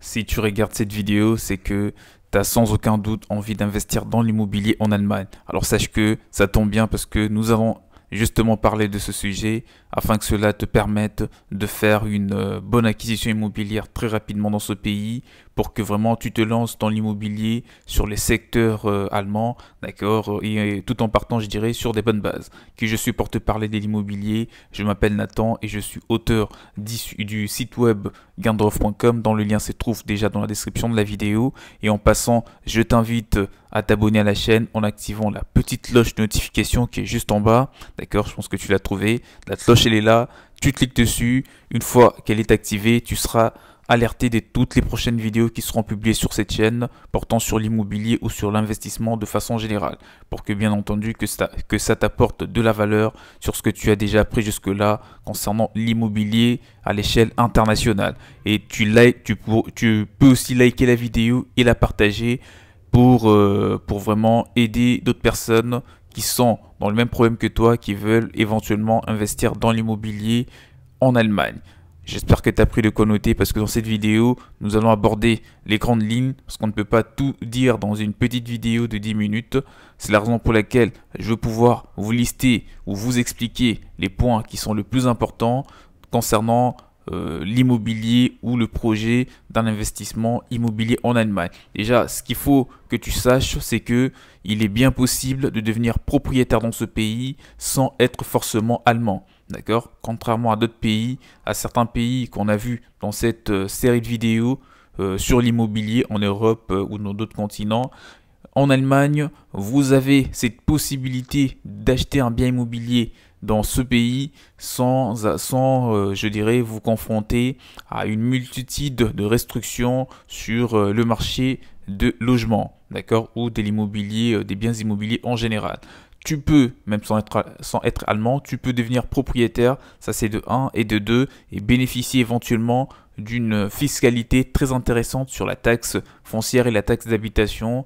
Si tu regardes cette vidéo, c'est que tu as sans aucun doute envie d'investir dans l'immobilier en Allemagne. Alors sache que ça tombe bien parce que nous allons justement parler de ce sujet afin que cela te permette de faire une bonne acquisition immobilière très rapidement dans ce pays pour que vraiment tu te lances dans l'immobilier sur les secteurs allemands, d'accord, et tout en partant, je dirais, sur des bonnes bases. Qui je suis pour te parler de l'immobilier, je m'appelle Nathan et je suis auteur du site web gaindorf.com dont le lien se trouve déjà dans la description de la vidéo. Et en passant, je t'invite à t'abonner à la chaîne en activant la petite cloche de notification qui est juste en bas, d'accord, je pense que tu l'as trouvé. La cloche elle est là, tu cliques dessus, une fois qu'elle est activée, tu seras alerté de toutes les prochaines vidéos qui seront publiées sur cette chaîne portant sur l'immobilier ou sur l'investissement de façon générale, pour que bien entendu que ça t'apporte de la valeur sur ce que tu as déjà appris jusque-là concernant l'immobilier à l'échelle internationale. Et tu peux aussi liker la vidéo et la partager pour vraiment aider d'autres personnes qui sont dans le même problème que toi, qui veulent éventuellement investir dans l'immobilier en Allemagne. J'espère que tu as pris de quoi noter parce que dans cette vidéo, nous allons aborder les grandes lignes parce qu'on ne peut pas tout dire dans une petite vidéo de 10 minutes. C'est la raison pour laquelle je veux pouvoir vous lister ou vous expliquer les points qui sont le plus importants concernant l'immobilier ou le projet d'un investissement immobilier en Allemagne. Déjà, ce qu'il faut que tu saches, c'est que il est bien possible de devenir propriétaire dans ce pays sans être forcément allemand. D'accord? Contrairement à d'autres pays, à certains pays qu'on a vus dans cette série de vidéos sur l'immobilier en Europe ou dans d'autres continents, en Allemagne, vous avez cette possibilité d'acheter un bien immobilier dans ce pays sans je dirais, vous confronter à une multitude de restrictions sur le marché de logement, d'accord, ou de l'immobilier, des biens immobiliers en général. Tu peux, même sans être allemand, tu peux devenir propriétaire, ça c'est de 1 et de 2, et bénéficier éventuellement d'une fiscalité très intéressante sur la taxe foncière et la taxe d'habitation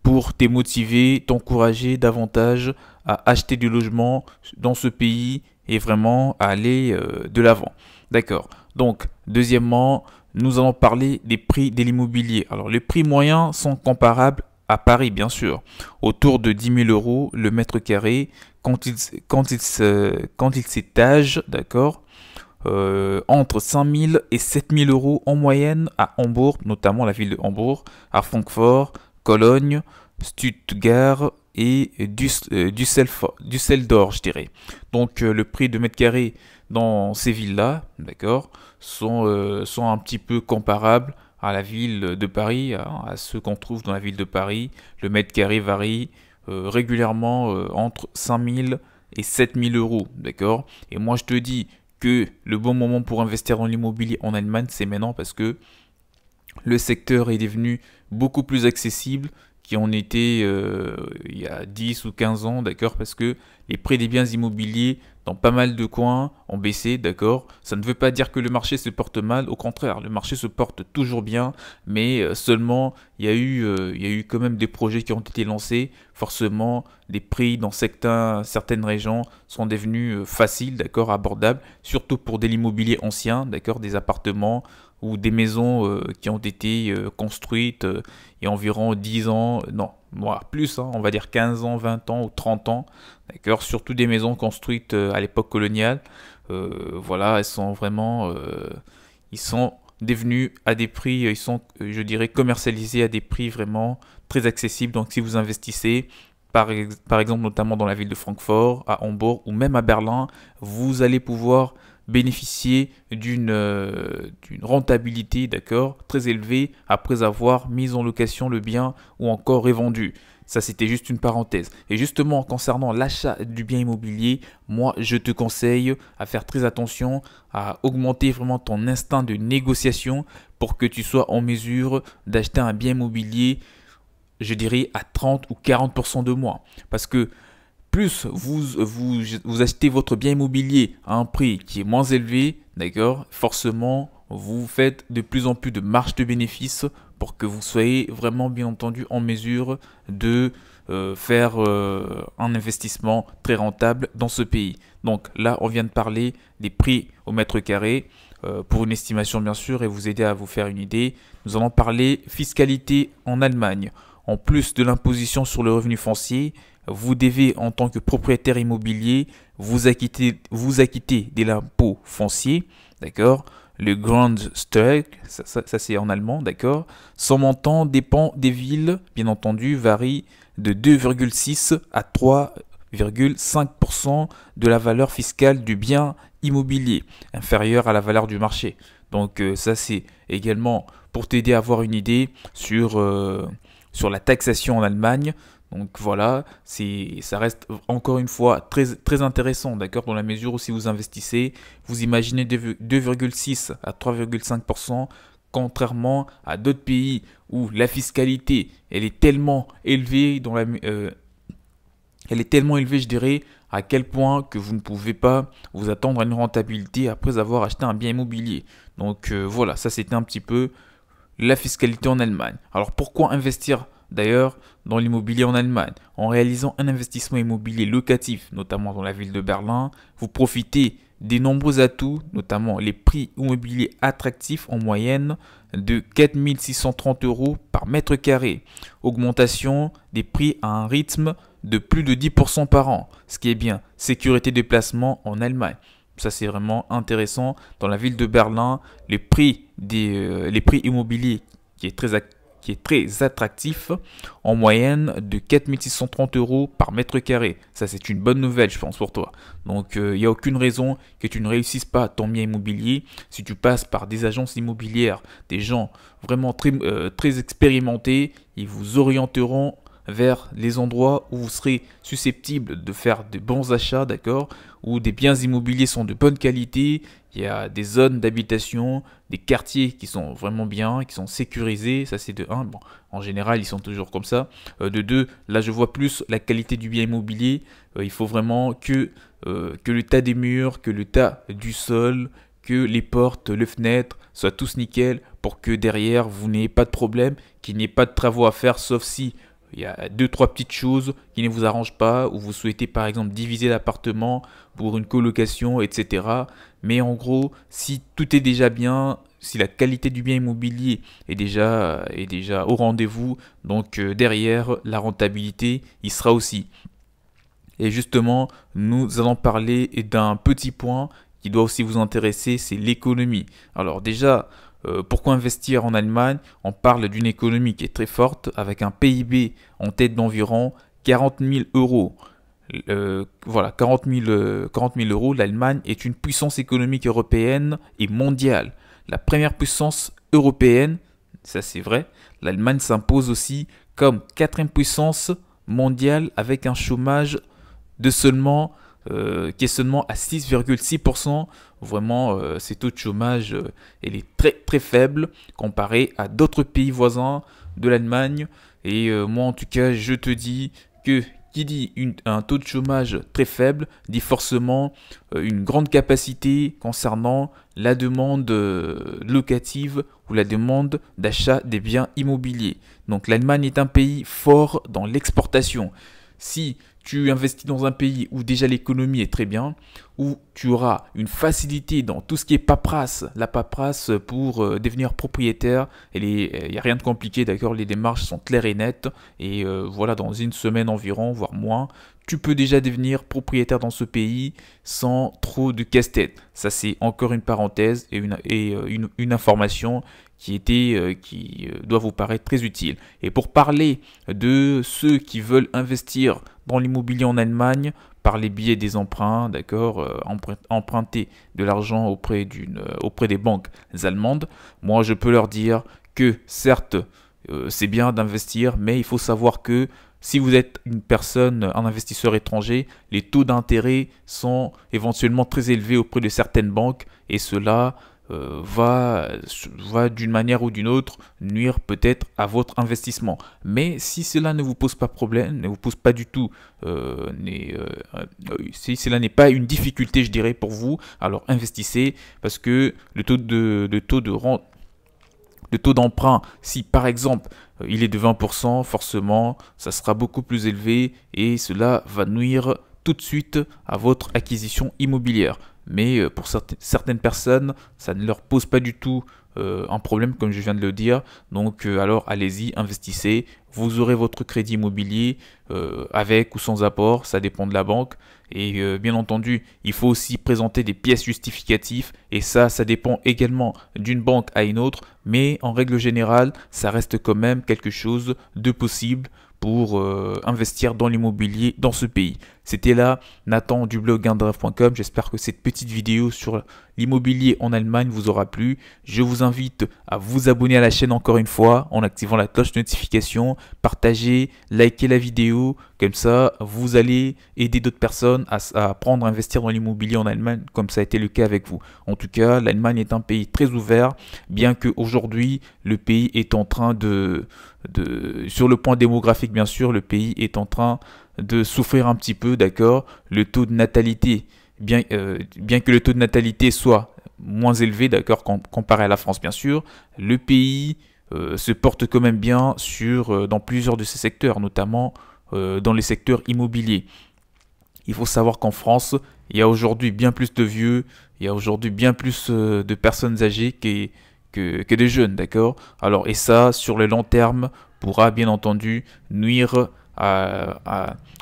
pour te motiver, t'encourager davantage à acheter du logement dans ce pays et vraiment à aller de l'avant. D'accord. Donc, deuxièmement, nous allons parler des prix de l'immobilier. Alors, les prix moyens sont comparables à Paris, bien sûr. Autour de 10 000 euros le mètre carré quand il s'étage, d'accord, entre 5 000 et 7 000 euros en moyenne à Hambourg, notamment la ville de Hambourg, à Francfort, Cologne, Stuttgart et Düsseldorf, je dirais. Donc le prix de mètre carré dans ces villes-là, d'accord, sont un petit peu comparables à la ville de Paris, à ceux qu'on trouve dans la ville de Paris. Le mètre carré varie régulièrement entre 5 000 et 7 000 euros, d'accord. Et moi je te dis que le bon moment pour investir dans l'immobilier en Allemagne, c'est maintenant parce que le secteur est devenu beaucoup plus accessible qu'il en était il y a 10 ou 15 ans, d'accord, parce que les prix des biens immobiliers dans pas mal de coins ont baissé, d'accord. Ça ne veut pas dire que le marché se porte mal, au contraire, le marché se porte toujours bien, mais seulement il y a eu quand même des projets qui ont été lancés, forcément les prix dans certaines régions sont devenus faciles, d'accord, abordables, surtout pour de l'immobilier ancien, d'accord, des appartements ou des maisons qui ont été construites il y a environ 10 ans, non, plus, hein, on va dire 15 ans, 20 ans ou 30 ans, d'accord, surtout des maisons construites à l'époque coloniale, voilà, elles sont vraiment, ils sont devenus à des prix, ils sont, je dirais, commercialisés à des prix vraiment très accessibles, donc si vous investissez, par exemple notamment dans la ville de Francfort, à Hambourg ou même à Berlin, vous allez pouvoir bénéficier d'une rentabilité, d'accord, très élevée après avoir mis en location le bien ou encore revendu. Ça, c'était juste une parenthèse. Et justement, concernant l'achat du bien immobilier, moi, je te conseille à faire très attention, à augmenter vraiment ton instinct de négociation pour que tu sois en mesure d'acheter un bien immobilier, je dirais, à 30 ou 40% de moins. Parce que plus vous achetez votre bien immobilier à un prix qui est moins élevé, d'accord, forcément, vous faites de plus en plus de marge de bénéfices pour que vous soyez vraiment, bien entendu, en mesure de faire un investissement très rentable dans ce pays. Donc là, on vient de parler des prix au mètre carré. pour une estimation bien sûr et vous aider à vous faire une idée. Nous allons parler fiscalité en Allemagne. En plus de l'imposition sur le revenu foncier, vous devez en tant que propriétaire immobilier vous acquitter de l'impôt foncier, d'accord? Le Grundsteuer, ça c'est en allemand, d'accord? Son montant dépend des villes, bien entendu, varie de 2,6 à 3,5% de la valeur fiscale du bien immobilier, inférieure à la valeur du marché. Donc ça c'est également pour t'aider à avoir une idée sur la taxation en Allemagne. Donc voilà, ça reste encore une fois très, très intéressant, d'accord, dans la mesure où si vous investissez, vous imaginez 2,6 à 3,5%, contrairement à d'autres pays où la fiscalité, elle est tellement élevée, je dirais, à quel point que vous ne pouvez pas vous attendre à une rentabilité après avoir acheté un bien immobilier. Donc voilà, ça c'était un petit peu la fiscalité en Allemagne. Alors pourquoi investir d'ailleurs dans l'immobilier en Allemagne? En réalisant un investissement immobilier locatif, notamment dans la ville de Berlin, vous profitez des nombreux atouts, notamment les prix immobiliers attractifs en moyenne de 4 630 euros par mètre carré. Augmentation des prix à un rythme de plus de 10% par an. Ce qui est bien, sécurité de placement en Allemagne. Ça c'est vraiment intéressant. Dans la ville de Berlin, les prix immobiliers qui est très attractif, en moyenne de 4 630 euros par mètre carré. Ça c'est une bonne nouvelle je pense pour toi. Donc il n'y a aucune raison que tu ne réussisses pas ton bien immobilier si tu passes par des agences immobilières, des gens vraiment très expérimentés. Ils vous orienteront vers les endroits où vous serez susceptible de faire de bons achats, d'accord, où des biens immobiliers sont de bonne qualité, il y a des zones d'habitation, des quartiers qui sont vraiment bien, qui sont sécurisés, ça c'est de 1, bon, en général ils sont toujours comme ça, de 2, là je vois plus la qualité du bien immobilier, il faut vraiment que le tas des murs, que le tas du sol, que les portes, les fenêtres soient tous nickel pour que derrière vous n'ayez pas de problème, qu'il n'y ait pas de travaux à faire sauf si il y a 2-3 petites choses qui ne vous arrangent pas, ou vous souhaitez par exemple diviser l'appartement pour une colocation, etc. Mais en gros, si tout est déjà bien, si la qualité du bien immobilier est déjà au rendez-vous, donc derrière, la rentabilité y sera aussi. Et justement, nous allons parler d'un petit point qui doit aussi vous intéresser, c'est l'économie. Alors déjà, pourquoi investir en Allemagne? On parle d'une économie qui est très forte, avec un PIB en tête d'environ 40 000 euros. Voilà, 40 000 euros, l'Allemagne est une puissance économique européenne et mondiale. La première puissance européenne, ça c'est vrai, l'Allemagne s'impose aussi comme quatrième puissance mondiale avec un chômage de qui est seulement à 6,6%. Vraiment, ces taux de chômage, il est très très faible comparé à d'autres pays voisins de l'Allemagne. Et moi, en tout cas, je te dis que qui dit un taux de chômage très faible dit forcément une grande capacité concernant la demande locative ou la demande d'achat des biens immobiliers. Donc l'Allemagne est un pays fort dans l'exportation. Si tu investis dans un pays où déjà l'économie est très bien, où tu auras une facilité dans tout ce qui est paperasse, la paperasse pour devenir propriétaire, il n'y a rien de compliqué, d'accord, les démarches sont claires et nettes, et voilà, dans une semaine environ, voire moins, tu peux déjà devenir propriétaire dans ce pays sans trop de casse-tête. Ça c'est encore une parenthèse et une information qui doit vous paraître très utile. Et pour parler de ceux qui veulent investir dans l'immobilier en Allemagne, par les billets des emprunts, d'accord, emprunter de l'argent auprès des banques allemandes, moi je peux leur dire que certes, c'est bien d'investir, mais il faut savoir que si vous êtes une personne, un investisseur étranger, les taux d'intérêt sont éventuellement très élevés auprès de certaines banques et cela va d'une manière ou d'une autre nuire peut-être à votre investissement. Mais si cela ne vous pose pas problème, ne vous pose pas du tout, si cela n'est pas une difficulté, je dirais, pour vous, alors investissez parce que le taux d'emprunt, si par exemple il est de 20%, forcément ça sera beaucoup plus élevé et cela va nuire tout de suite à votre acquisition immobilière. mais pour certaines personnes, ça ne leur pose pas du tout un problème comme je viens de le dire. Donc alors allez-y, investissez. Vous aurez votre crédit immobilier avec ou sans apport, ça dépend de la banque. Et bien entendu, il faut aussi présenter des pièces justificatives et ça dépend également d'une banque à une autre. Mais en règle générale, ça reste quand même quelque chose de possible pour investir dans l'immobilier dans ce pays. C'était là Nathan du blog gainderêve.com. J'espère que cette petite vidéo sur l'immobilier en Allemagne vous aura plu. Je vous invite à vous abonner à la chaîne encore une fois en activant la cloche de notification, partager, liker la vidéo. Comme ça, vous allez aider d'autres personnes à apprendre à investir dans l'immobilier en Allemagne comme ça a été le cas avec vous. En tout cas, l'Allemagne est un pays très ouvert, bien qu'aujourd'hui, le pays est en train sur le point démographique, bien sûr, le pays est en train de souffrir un petit peu, d'accord. Le taux de natalité, bien que le taux de natalité soit moins élevé, d'accord, comparé à la France, bien sûr, le pays se porte quand même bien dans plusieurs de ces secteurs, notamment dans les secteurs immobiliers. Il faut savoir qu'en France, il y a aujourd'hui bien plus de vieux, il y a aujourd'hui bien plus de personnes âgées que de jeunes, d'accord. Alors, et ça, sur le long terme, pourra bien entendu nuire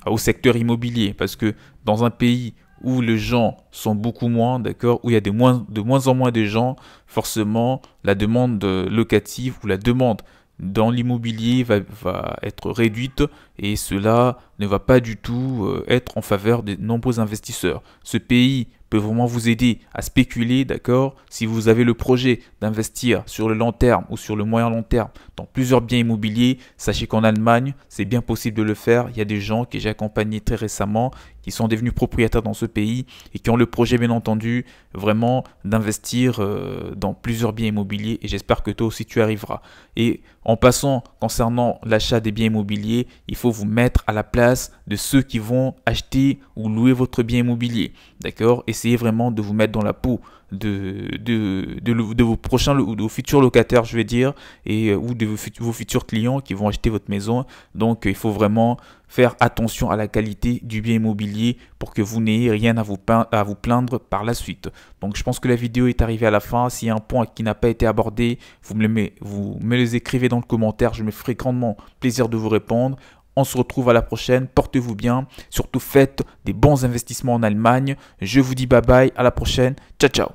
au secteur immobilier, parce que dans un pays où les gens sont beaucoup moins, d'accord, où il y a de moins en moins de gens, forcément, la demande locative ou la demande dans l'immobilier va être réduite et cela ne va pas du tout être en faveur des nombreux investisseurs. Ce pays peut vraiment vous aider à spéculer, d'accord? Si vous avez le projet d'investir sur le long terme ou sur le moyen long terme dans plusieurs biens immobiliers, sachez qu'en Allemagne, c'est bien possible de le faire. Il y a des gens que j'ai accompagnés très récemment qui sont devenus propriétaires dans ce pays et qui ont le projet, bien entendu, vraiment d'investir dans plusieurs biens immobiliers et j'espère que toi aussi tu arriveras. Et en passant, concernant l'achat des biens immobiliers, il faut vous mettre à la place de ceux qui vont acheter ou louer votre bien immobilier, d'accord? Essayez vraiment de vous mettre dans la peau de vos prochains ou de vos futurs locataires, je vais dire, ou de vos futurs clients qui vont acheter votre maison. Donc, il faut vraiment faire attention à la qualité du bien immobilier pour que vous n'ayez rien à vous plaindre par la suite. Donc, je pense que la vidéo est arrivée à la fin. S'il y a un point qui n'a pas été abordé, vous me les écrivez dans le commentaire. Je me ferai grandement plaisir de vous répondre. On se retrouve à la prochaine, portez-vous bien, surtout faites des bons investissements en Allemagne. Je vous dis bye bye, à la prochaine, ciao ciao.